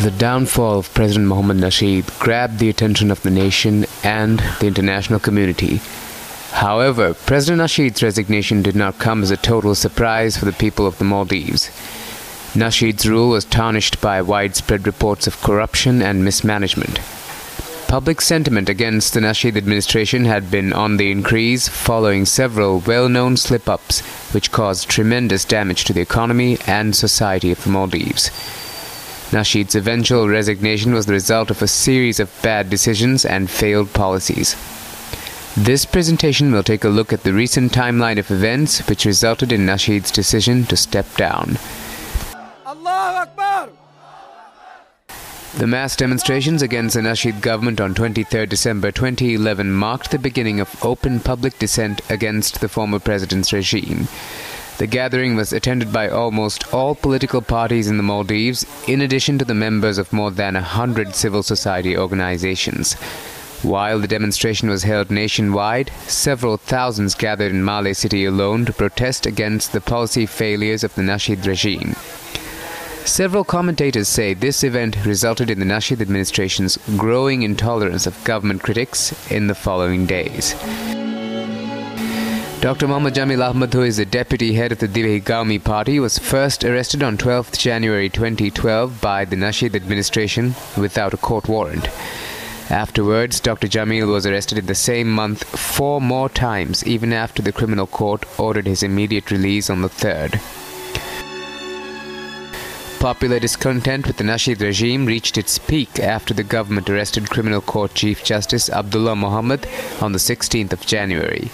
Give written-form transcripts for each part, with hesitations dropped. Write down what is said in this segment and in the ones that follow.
The downfall of President Mohammad Nasheed grabbed the attention of the nation and the international community. However, President Nasheed's resignation did not come as a total surprise for the people of the Maldives. Nasheed's rule was tarnished by widespread reports of corruption and mismanagement. Public sentiment against the Nasheed administration had been on the increase following several well-known slip-ups which caused tremendous damage to the economy and society of the Maldives. Nasheed's eventual resignation was the result of a series of bad decisions and failed policies. This presentation will take a look at the recent timeline of events which resulted in Nasheed's decision to step down. Allahu Akbar! The mass demonstrations against the Nasheed government on 23 December 2011 marked the beginning of open public dissent against the former president's regime. The gathering was attended by almost all political parties in the Maldives, in addition to the members of more than 100 civil society organizations. While the demonstration was held nationwide, several thousands gathered in Malé City alone to protest against the policy failures of the Nasheed regime. Several commentators say this event resulted in the Nasheed administration's growing intolerance of government critics in the following days. Dr. Mohammad Jamil Ahmad, who is the deputy head of the Divehi Gaumi party, was first arrested on 12 January 2012 by the Nasheed administration without a court warrant. Afterwards, Dr. Jamil was arrested in the same month 4 more times, even after the criminal court ordered his immediate release on the 3rd. Popular discontent with the Nasheed regime reached its peak after the government arrested Criminal Court Chief Justice Abdullah Mohammed on the 16th of January.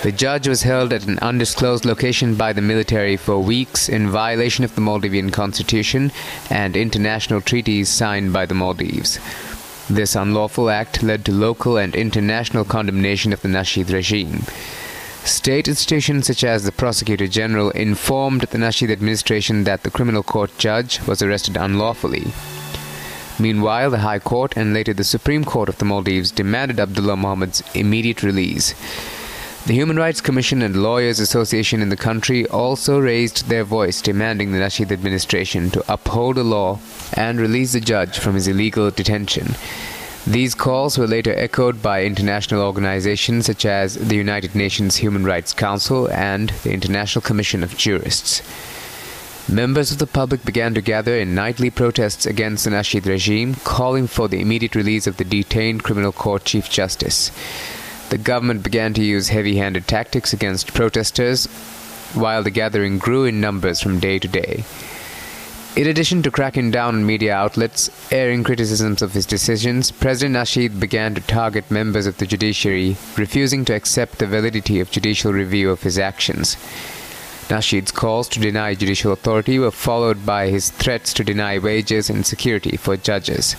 The judge was held at an undisclosed location by the military for weeks in violation of the Maldivian constitution and international treaties signed by the Maldives. This unlawful act led to local and international condemnation of the Nasheed regime. State institutions such as the Prosecutor General informed the Nasheed administration that the criminal court judge was arrested unlawfully. Meanwhile, the High Court and later the Supreme Court of the Maldives demanded Abdullah Mohammed's immediate release. The Human Rights Commission and Lawyers Association in the country also raised their voice demanding the Nasheed administration to uphold the law and release the judge from his illegal detention. These calls were later echoed by international organizations such as the United Nations Human Rights Council and the International Commission of Jurists. Members of the public began to gather in nightly protests against the Nasheed regime, calling for the immediate release of the detained Criminal Court Chief Justice. The government began to use heavy-handed tactics against protesters, while the gathering grew in numbers from day to day. In addition to cracking down on media outlets, airing criticisms of his decisions, President Nasheed began to target members of the judiciary, refusing to accept the validity of judicial review of his actions. Nasheed's calls to deny judicial authority were followed by his threats to deny wages and security for judges.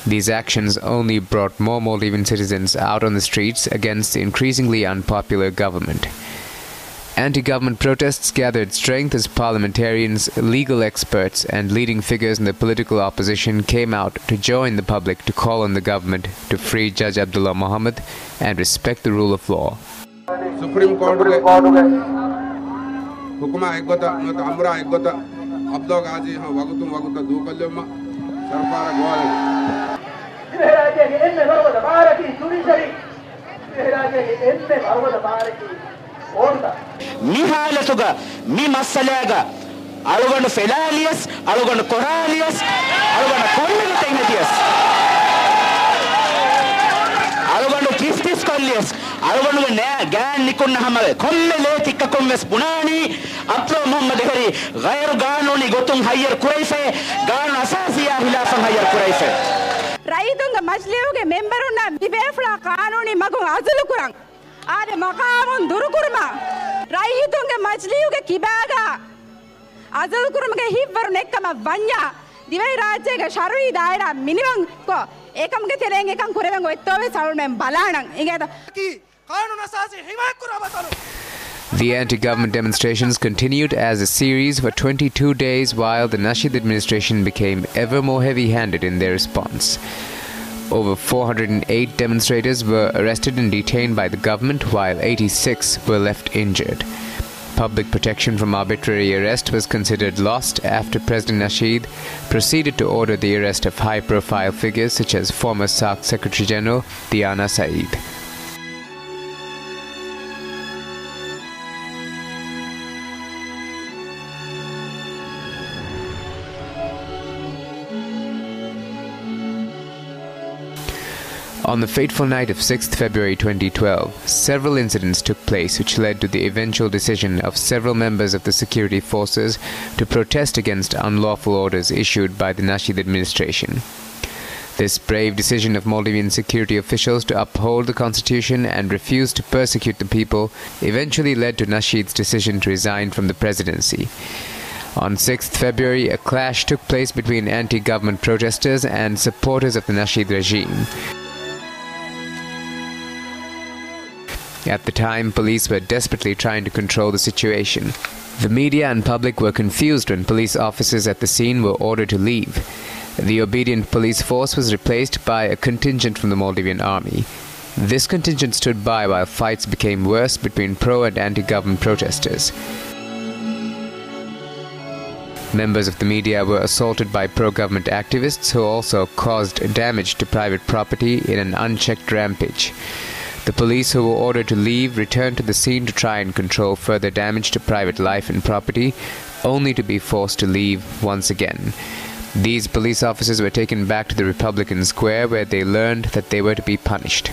These actions only brought more Maldivian citizens out on the streets against the increasingly unpopular government. Anti-government protests gathered strength as parliamentarians, legal experts, and leading figures in the political opposition came out to join the public to call on the government to free Judge Abdullah Mohammed and respect the rule of law. Supreme Court Hukuma Egota, not Amra Egota, Abdog Aji, Wagutum Waguta Dukaluma, Sarpara Gwal. Mihalatuga, Mi Masalaga, Alugana Felalius, Alugana Coralius, Alugana Cornelius, Alugana Giftis Collius, Alugana Gan Nikun Hamale, Comeletica Comes Punani, Abdullah Mohammad Gair Ganoni Gotum Higher Kuraife, Gan Asasia Hilafan Higher Kuraife. Raitunga Majliuge memberuna Bibefla Kanoni Magu Azulukurang. Ade Makamun Durukurma. Raitunga Majliuge Kibaga. Azulukurumge Hiver Nekama Vanya. Divai Rajega Sharui Daira minimum ko. Ekam get Ekam Kurevan with Tovis Almem Balanang. The anti-government demonstrations continued as a series for 22 days while the Nasheed administration became ever more heavy-handed in their response. Over 408 demonstrators were arrested and detained by the government while 86 were left injured. Public protection from arbitrary arrest was considered lost after President Nasheed proceeded to order the arrest of high-profile figures such as former SARC Secretary General Diana Saeed. On the fateful night of 6th February 2012, several incidents took place which led to the eventual decision of several members of the security forces to protest against unlawful orders issued by the Nasheed administration. This brave decision of Maldivian security officials to uphold the constitution and refuse to persecute the people eventually led to Nasheed's decision to resign from the presidency. On 6th February, a clash took place between anti-government protesters and supporters of the Nasheed regime. At the time, police were desperately trying to control the situation. The media and public were confused when police officers at the scene were ordered to leave. The obedient police force was replaced by a contingent from the Maldivian army. This contingent stood by while fights became worse between pro- and anti-government protesters. Members of the media were assaulted by pro-government activists who also caused damage to private property in an unchecked rampage. The police who were ordered to leave returned to the scene to try and control further damage to private life and property, only to be forced to leave once again. These police officers were taken back to the Republican Square where they learned that they were to be punished.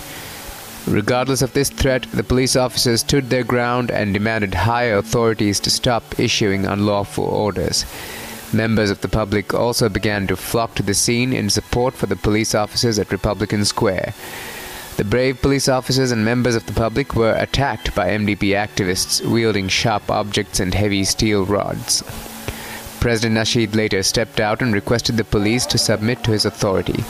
Regardless of this threat, the police officers stood their ground and demanded higher authorities to stop issuing unlawful orders. Members of the public also began to flock to the scene in support for the police officers at Republican Square. The brave police officers and members of the public were attacked by MDP activists wielding sharp objects and heavy steel rods. President Nasheed later stepped out and requested the police to submit to his authority.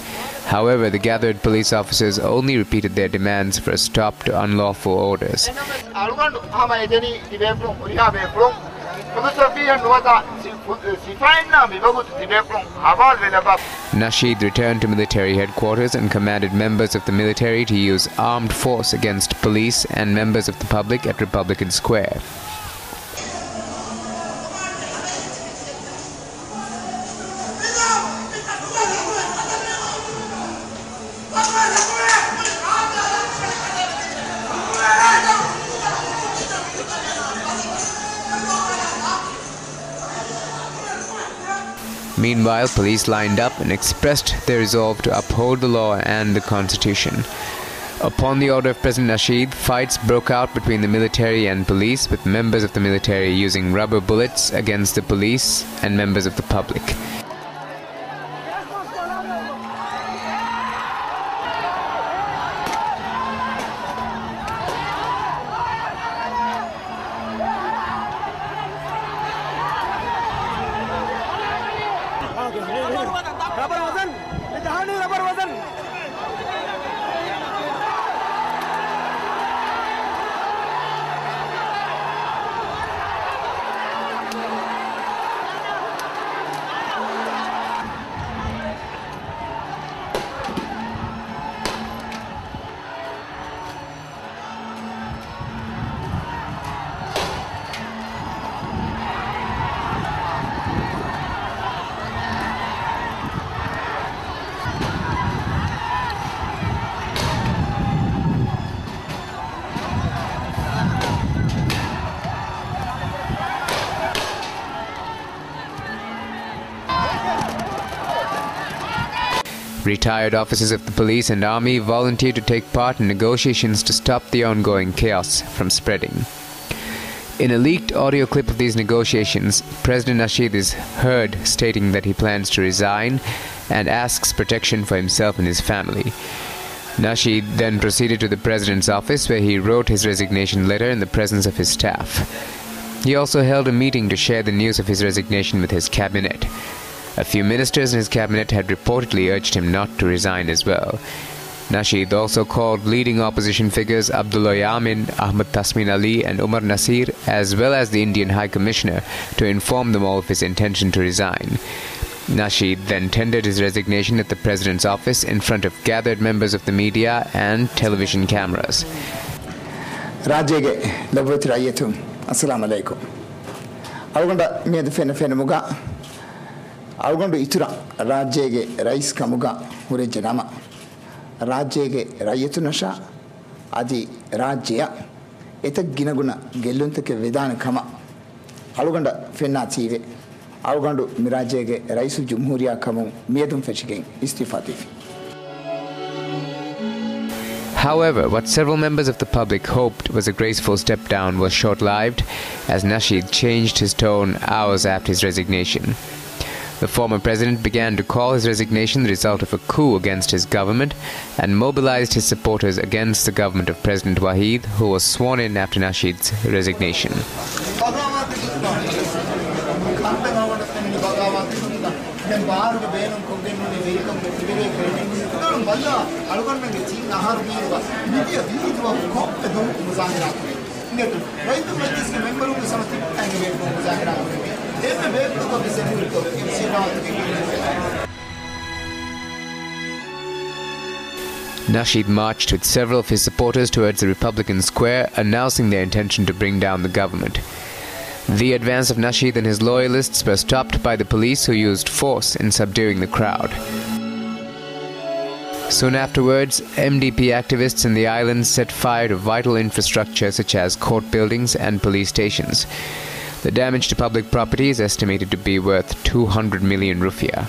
However, the gathered police officers only repeated their demands for a stop to unlawful orders. Nasheed returned to military headquarters and commanded members of the military to use armed force against police and members of the public at Republican Square. Meanwhile, police lined up and expressed their resolve to uphold the law and the constitution. Upon the order of President Nasheed, fights broke out between the military and police, with members of the military using rubber bullets against the police and members of the public. Retired officers of the police and army volunteered to take part in negotiations to stop the ongoing chaos from spreading. In a leaked audio clip of these negotiations, President Nasheed is heard stating that he plans to resign and asks protection for himself and his family. Nasheed then proceeded to the president's office where he wrote his resignation letter in the presence of his staff. He also held a meeting to share the news of his resignation with his cabinet. A few ministers in his cabinet had reportedly urged him not to resign as well. Nasheed also called leading opposition figures Abdullah Yamin, Ahmad Tasmin Ali and Umar Nasir, as well as the Indian High Commissioner, to inform them all of his intention to resign. Nasheed then tendered his resignation at the president's office in front of gathered members of the media and television cameras. Rajyege labot rayetun Assalamu alaikum. Algonda me the fen muga. Algondo itura rajege rais kamuga hure janama. Rajege rayetunasha adi rajya eta ginaguna gelluntake vedana kama. Algonda fenna tive. Algondo mirajege raisul jumhuriya kamu medum fechigeng istifati. However, what several members of the public hoped was a graceful step down was short-lived, as Nasheed changed his tone hours after his resignation. The former president began to call his resignation the result of a coup against his government and mobilized his supporters against the government of President Wahid, who was sworn in after Nasheed's resignation. Nasheed marched with several of his supporters towards the Republican Square, announcing their intention to bring down the government. The advance of Nasheed and his loyalists were stopped by the police, who used force in subduing the crowd. Soon afterwards, MDP activists in the islands set fire to vital infrastructure such as court buildings and police stations. The damage to public property is estimated to be worth 200 million rupiah.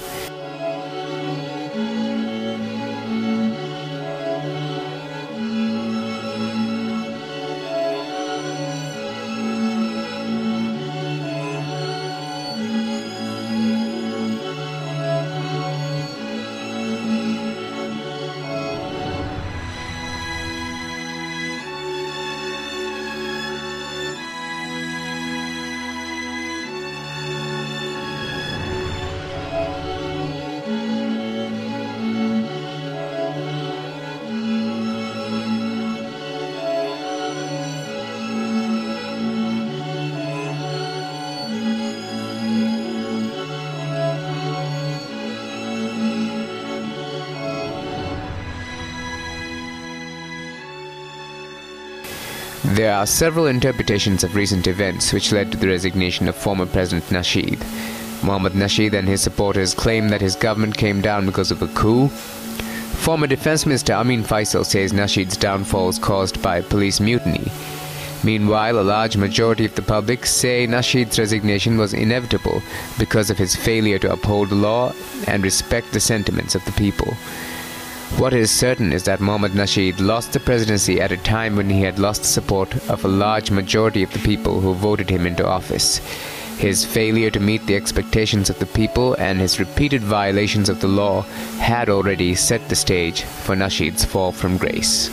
There are several interpretations of recent events which led to the resignation of former President Nasheed. Mohammad Nasheed and his supporters claim that his government came down because of a coup. Former Defense Minister Amin Faisal says Nasheed's downfall was caused by police mutiny. Meanwhile, a large majority of the public say Nasheed's resignation was inevitable because of his failure to uphold the law and respect the sentiments of the people. What is certain is that Mohammad Nasheed lost the presidency at a time when he had lost the support of a large majority of the people who voted him into office. His failure to meet the expectations of the people and his repeated violations of the law had already set the stage for Nasheed's fall from grace.